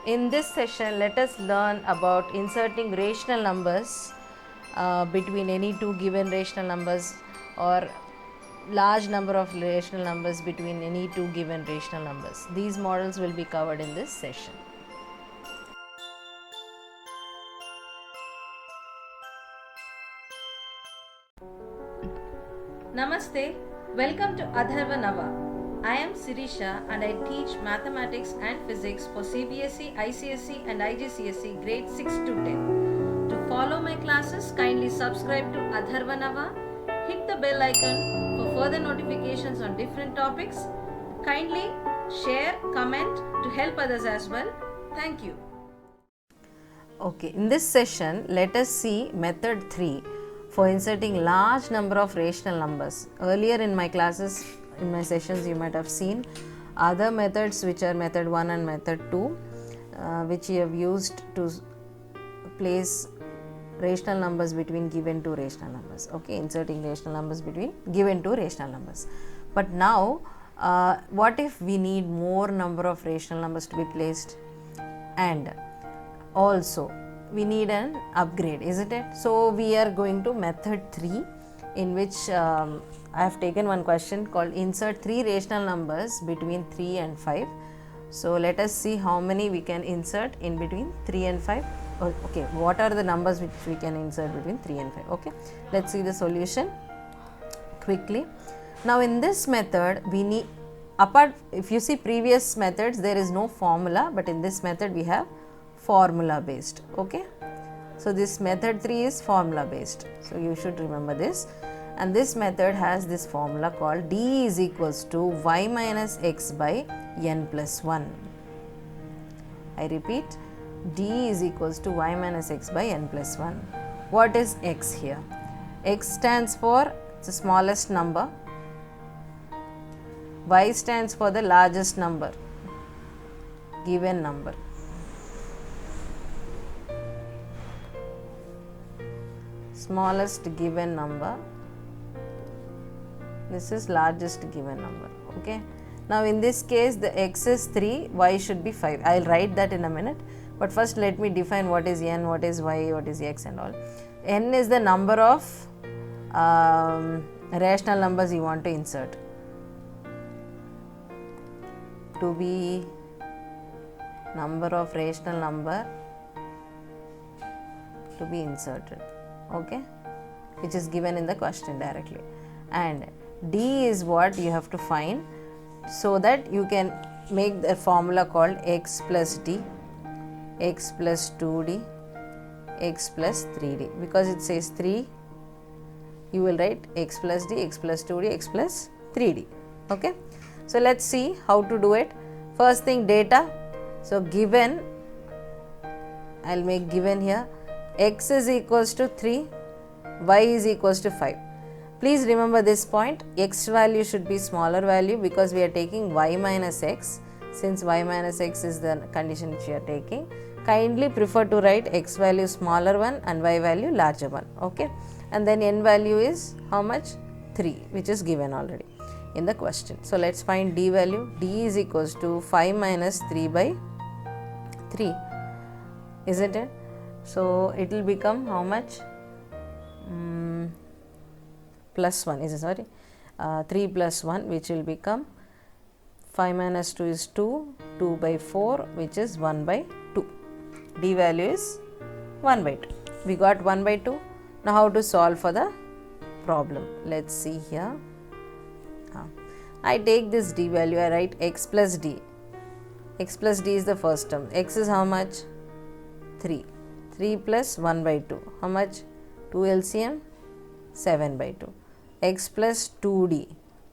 In this session, let us learn about inserting rational numbers between any two given rational numbers or large number of rational numbers between any two given rational numbers. These models will be covered in this session. Namaste, welcome to Adharva Nava. I am Sirisha and I teach mathematics and physics for CBSE, ICSE and IGCSE grade 6 to 10. To follow my classes, kindly subscribe to Adharva Nava, hit the bell icon for further notifications on different topics. Kindly share, comment to help others as well. Thank you. Okay, in this session, let us see method 3 for inserting large number of rational numbers. Earlier in my classes, in my sessions, you might have seen other methods which are method 1 and method 2, which you have used to place rational numbers between given two rational numbers. Okay, inserting rational numbers between given two rational numbers. But now, what if we need more number of rational numbers to be placed, and also we need an upgrade, isn't it? So we are going to method 3, in which I have taken one question called insert 3 rational numbers between 3 and 5. So let us see how many we can insert in between 3 and 5. Okay, what are the numbers which we can insert between 3 and 5? Okay, let's see the solution quickly. Now in this method we need, apart, if you see previous methods there is no formula, but in this method we have formula based. Okay, so this method 3 is formula based, so you should remember this. And this method has this formula called d is equals to y minus x by n plus 1. I repeat, d is equals to y minus x by n plus 1. What is x here? X stands for the smallest number, y stands for the largest number, given number. Smallest given number, this is largest given number. Okay, now in this case the x is 3, y should be 5. I will write that in a minute, but first let me define what is n, what is y, what is x and all. N is the number of rational numbers you want to insert. To be number of rational number to be inserted, okay, which is given in the question directly. And d is what you have to find, so that you can make the formula called x plus d, x plus 2d, x plus 3d. Because it says 3, you will write x plus d, x plus 2d, x plus 3d. Okay, so let's see how to do it. First thing, data. So given, I'll make given here, x is equals to 3, y is equals to 5. Please remember this point, x value should be smaller value because we are taking y minus x. Since y minus x is the condition which we are taking, kindly prefer to write x value smaller one and y value larger one. Okay, and then n value is how much? 3, which is given already in the question. So let's find d value. D is equals to 5 minus 3 by 3, isn't it? So it will become how much? Plus 1, is it, sorry, 3 plus 1, which will become 5 minus 2 is 2, 2 by 4, which is 1 by 2. D value is 1 by 2. We got 1 by 2. Now how to solve for the problem? Let's see here. I take this d value, I write x plus d. X plus d is the first term. X is how much? 3. 3 plus 1 by 2. How much? 2 LCM? 7 by 2. X plus 2d.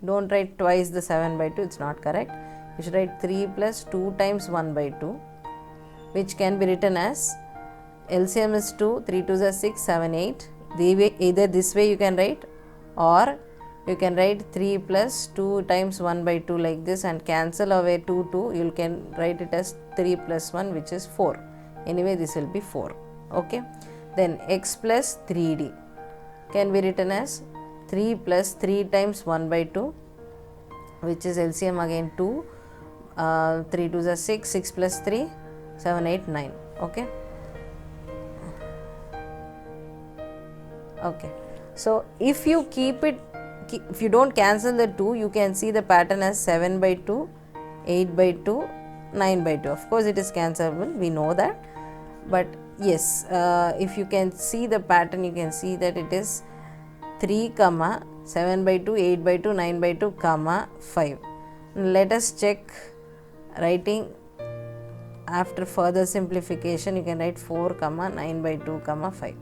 Don't write twice the 7 by 2, it's not correct. You should write 3 plus 2 times 1 by 2, which can be written as LCM is 2, 3 2s are 6, 7, 8. Either this way you can write, or you can write 3 plus 2 times 1 by 2 like this and cancel away 2, 2. You can write it as 3 plus 1, which is 4. Anyway, this will be 4. Okay. Then x plus 3d can be written as 3 plus 3 times 1 by 2, which is LCM again 2, 3 2s are 6, 6 plus 3, 7, 8, 9. Okay. Okay. So if you if you don't cancel the 2, you can see the pattern as 7 by 2, 8 by 2, 9 by 2. Of course, it is cancelable. We know that. But yes, if you can see the pattern, you can see that it is 3, 7 by 2, 8 by 2, 9 by 2, 5. Let us check writing. After further simplification, you can write 4, 9 by 2, 5.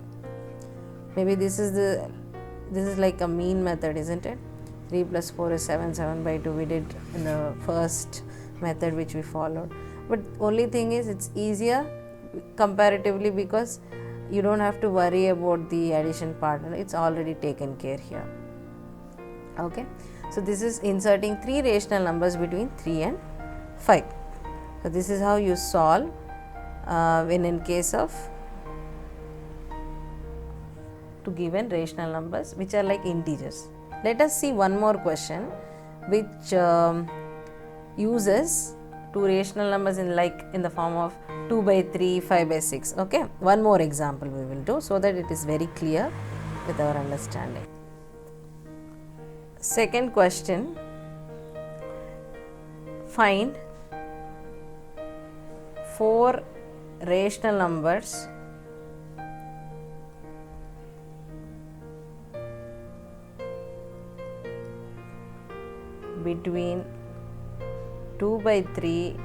Maybe this is like a mean method, isn't it? 3 plus 4 is 7, 7 by 2 we did in the first method which we followed. But only thing is, it's easier comparatively because you don't have to worry about the addition part. It's already taken care here. Okay. So this is inserting 3 rational numbers between 3 and 5. So this is how you solve when in case of to given rational numbers which are like integers. Let us see one more question which uses 2 rational numbers in the form of 2 by 3, 5 by 6. Okay, one more example we will do so that it is very clear with our understanding. Second question, find 4 rational numbers between 2 by 3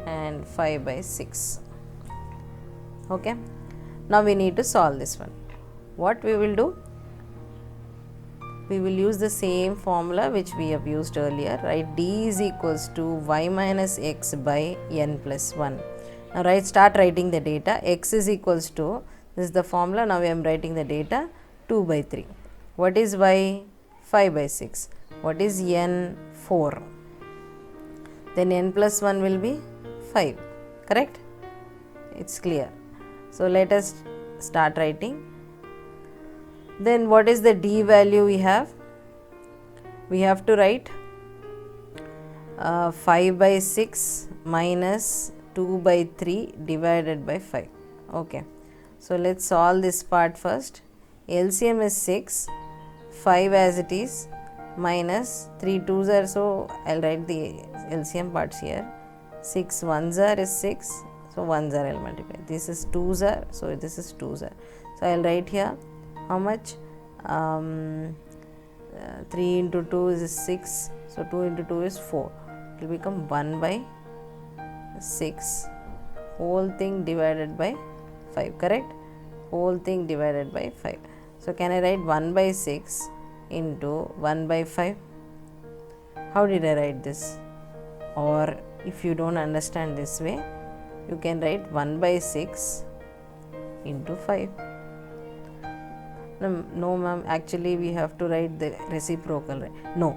and 5 by 6. Okay, now we need to solve this one. What we will do? We will use the same formula which we have used earlier, right? D is equals to y minus x by n plus 1. Now start writing the data. X is equals to, this is the formula, now I am writing the data, 2 by 3. What is y? 5 by 6. What is n? 4. Then n plus 1 will be 5. Correct? It's clear. So let us start writing. Then what is the d value we have? We have to write 5 by 6 minus 2 by 3 divided by 5. Okay. So let's solve this part first. LCM is 6, 5 as it is, minus 3 2s are, so I'll write the LCM parts here. 6 1s are is 6, so 1s are I'll multiply. This is 2s are, so this is 2s are. So I'll write here how much? 3 into 2 is 6, so 2 into 2 is 4. It will become 1 by 6 whole thing divided by 5, correct? Whole thing divided by 5. So can I write 1 by 6 into 1 by 5? How did I write this? Or if you don't understand this way, you can write 1 by 6 into 5. No ma'am, actually we have to write the reciprocal, right? No,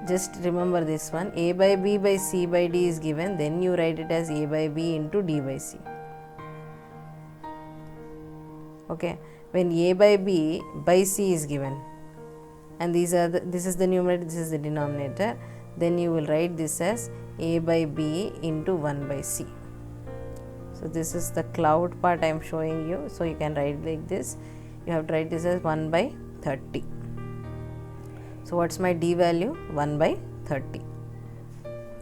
just remember this one. A by b by c by d is given, then you write it as a by b into d by c. Okay, when a by b by c is given, and this is the numerator, this is the denominator, then you will write this as a by b into 1 by c. So this is the cloud part I am showing you, so you can write like this. You have to write this as 1 by 30. So what's my d value? 1 by 30.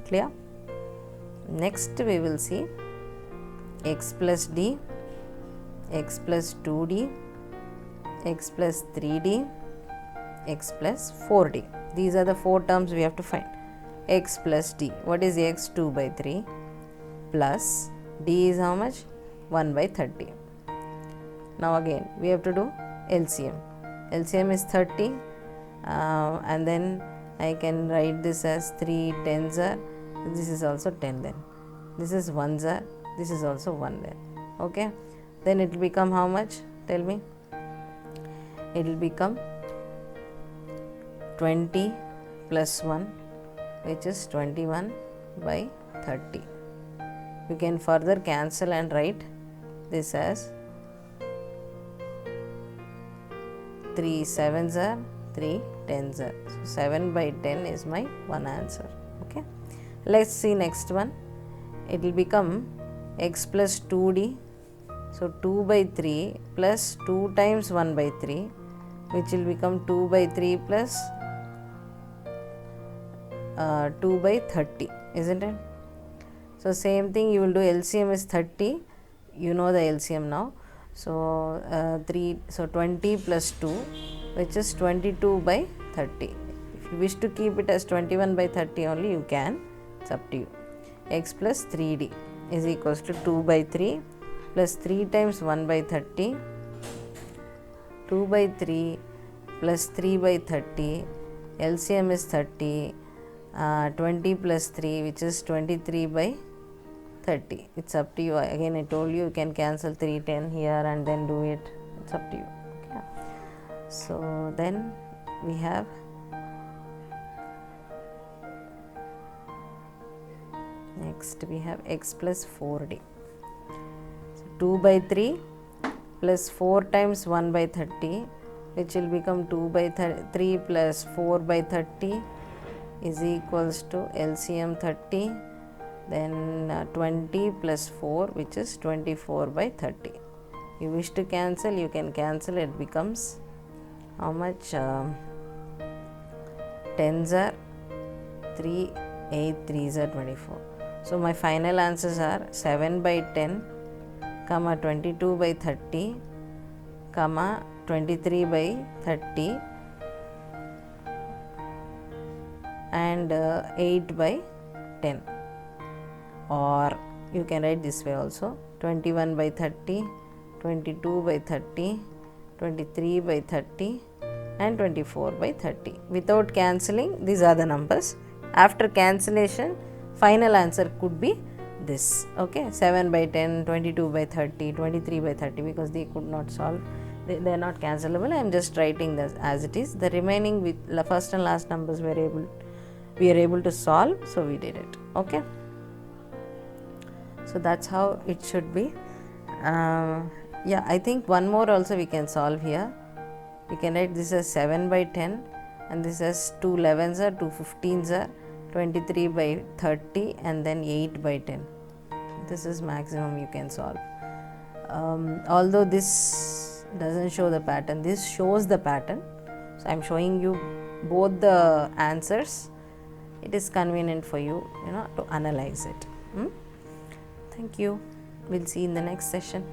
Clear? Next we will see x plus d, x plus 2d, x plus 3d, x plus 4d. These are the 4 terms we have to find. X plus d. What is x? 2 by 3 plus d is how much? 1 by 30. Now again we have to do LCM. LCM is 30 and then I can write this as 3 10s are, this is also 10 then. This is 1s are, this is also 1 then. Okay. Then it will become how much? Tell me. It will become 20 plus 1, which is 21 by 30. You can further cancel and write this as 3 7s are, 3 10s are. So 7 by 10 is my one answer. Okay. Let's see next one. it will become x plus 2d. So 2 by 3 plus 2 times 1 by 3, which will become 2 by 3 plus 2 by 30, isn't it? So same thing, you will do LCM is 30, you know the LCM now. So 20 plus 2, which is 22 by 30. If you wish to keep it as 21 by 30 only, you can, it's up to you. X plus 3d is equals to 2 by 3 plus 3 times 1 by 30, 2 by 3 plus 3 by 30, LCM is 30, 20 plus 3, which is 23 by 30. It's up to you. Again, I told you, you can cancel 310 here and then do it. It's up to you. Okay. So then we have next we have x plus 4d. So 2 by 3 plus 4 times 1 by 30, which will become 2 by 3 plus 4 by 30 is equals to LCM 30, then 20 plus 4, which is 24 by 30. You wish to cancel, you can cancel. It becomes how much? 10s are 3, 8 3s are 24. So my final answers are 7 by 10, comma 22 by 30, comma 23 by 30, and 8 by 10. Or you can write this way also, 21 by 30, 22 by 30, 23 by 30 and 24 by 30. Without cancelling, these are the numbers. After cancellation, final answer could be this. Okay, 7 by 10, 22 by 30, 23 by 30, because they could not solve. They are not cancelable. I am just writing this as it is. The remaining with the first and last numbers we are able to solve, so we did it. Okay. So that's how it should be. Yeah, I think one more also we can solve here. We can write this as 7 by 10 and this as 2 11s are, 2 15s are, 23 by 30 and then 8 by 10. This is maximum you can solve. Although this doesn't show the pattern, this shows the pattern. So I am showing you both the answers. It is convenient for you, to analyze it. Thank you. We'll see you in the next session.